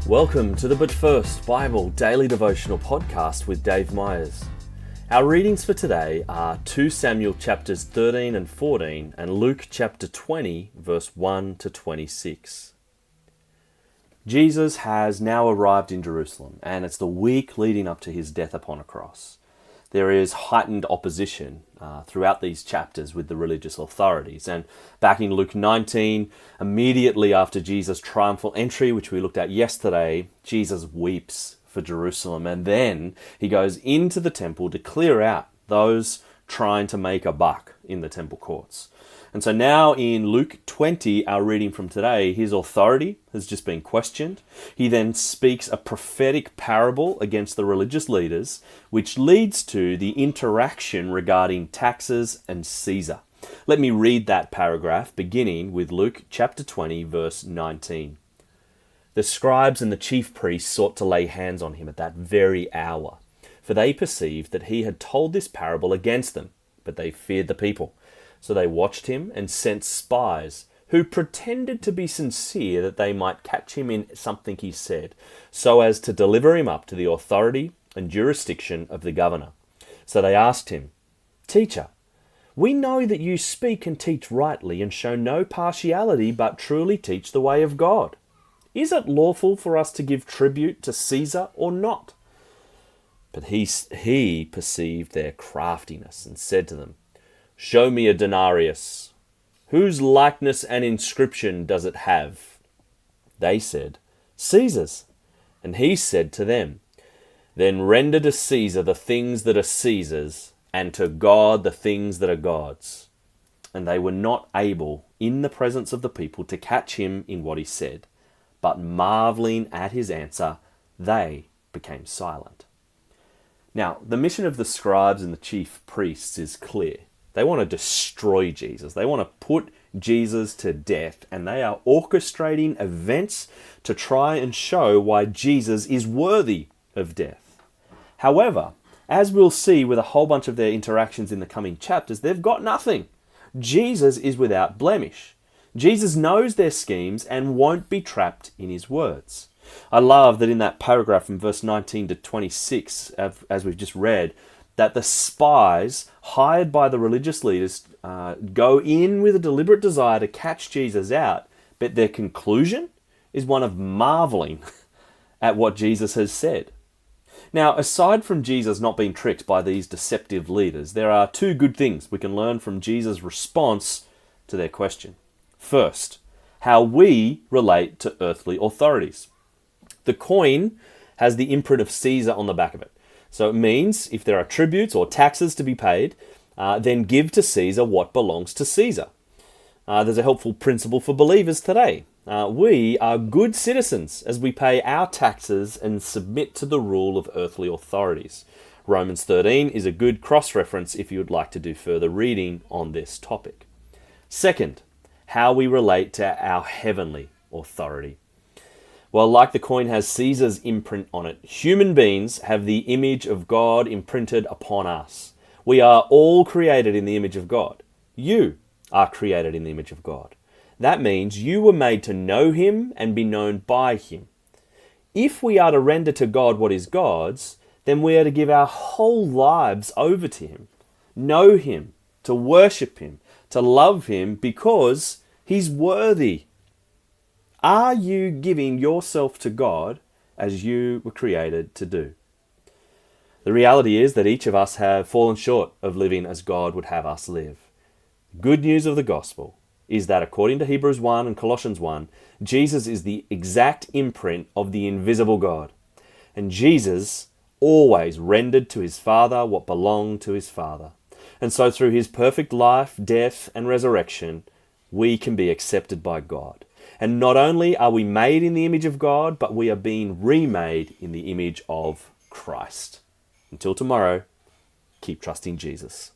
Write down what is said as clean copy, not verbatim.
Welcome to the But First Bible Daily Devotional Podcast with Dave Myers. Our readings for today are 2 Samuel chapters 13 and 14 and Luke chapter 20 verse 1 to 26. Jesus has now arrived in Jerusalem, and it's the week leading up to his death upon a cross. There is heightened opposition throughout these chapters with the religious authorities. And back in Luke 19, immediately after Jesus' triumphal entry, which we looked at yesterday, Jesus weeps for Jerusalem. And then he goes into the temple to clear out those trying to make a buck in the temple courts. And so now in Luke 20, our reading from today, his authority has just been questioned. He then speaks a prophetic parable against the religious leaders, which leads to the interaction regarding taxes and Caesar. Let me read that paragraph, beginning with Luke chapter 20, verse 19. The scribes and the chief priests sought to lay hands on him at that very hour, for they perceived that he had told this parable against them, but they feared the people. So they watched him and sent spies who pretended to be sincere that they might catch him in something he said, so as to deliver him up to the authority and jurisdiction of the governor. So they asked him, "Teacher, we know that you speak and teach rightly and show no partiality, but truly teach the way of God. Is it lawful for us to give tribute to Caesar or not?" But he perceived their craftiness and said to them, "Show me a denarius. Whose likeness and inscription does it have?" They said, "Caesar's." And he said to them, "Then render to Caesar the things that are Caesar's, and to God the things that are God's." And they were not able, in the presence of the people, to catch him in what he said, but marveling at his answer, they became silent. Now, the mission of the scribes and the chief priests is clear. They want to destroy Jesus. They want to put Jesus to death, and they are orchestrating events to try and show why Jesus is worthy of death. However, as we'll see with a whole bunch of their interactions in the coming chapters, they've got nothing. Jesus is without blemish. Jesus knows their schemes and won't be trapped in his words. I love that in that paragraph from verse 19 to 26, as we've just read, that the spies hired by the religious leaders go in with a deliberate desire to catch Jesus out, but their conclusion is one of marveling at what Jesus has said. Now, aside from Jesus not being tricked by these deceptive leaders, there are two good things we can learn from Jesus' response to their question. First, how we relate to earthly authorities. The coin has the imprint of Caesar on the back of it. So it means if there are tributes or taxes to be paid, then give to Caesar what belongs to Caesar. There's a helpful principle for believers today. We are good citizens as we pay our taxes and submit to the rule of earthly authorities. Romans 13 is a good cross-reference if you would like to do further reading on this topic. Second, how we relate to our heavenly authority. Well, like the coin has Caesar's imprint on it, human beings have the image of God imprinted upon us. We are all created in the image of God. You are created in the image of God. That means you were made to know him and be known by him. If we are to render to God what is God's, then we are to give our whole lives over to him, know him, to worship him, to love him because he's worthy. Are you giving yourself to God as you were created to do? The reality is that each of us have fallen short of living as God would have us live. Good news of the gospel is that according to Hebrews 1 and Colossians 1, Jesus is the exact imprint of the invisible God. And Jesus always rendered to his Father what belonged to his Father. And so through his perfect life, death, and resurrection, we can be accepted by God. And not only are we made in the image of God, but we are being remade in the image of Christ. Until tomorrow, keep trusting Jesus.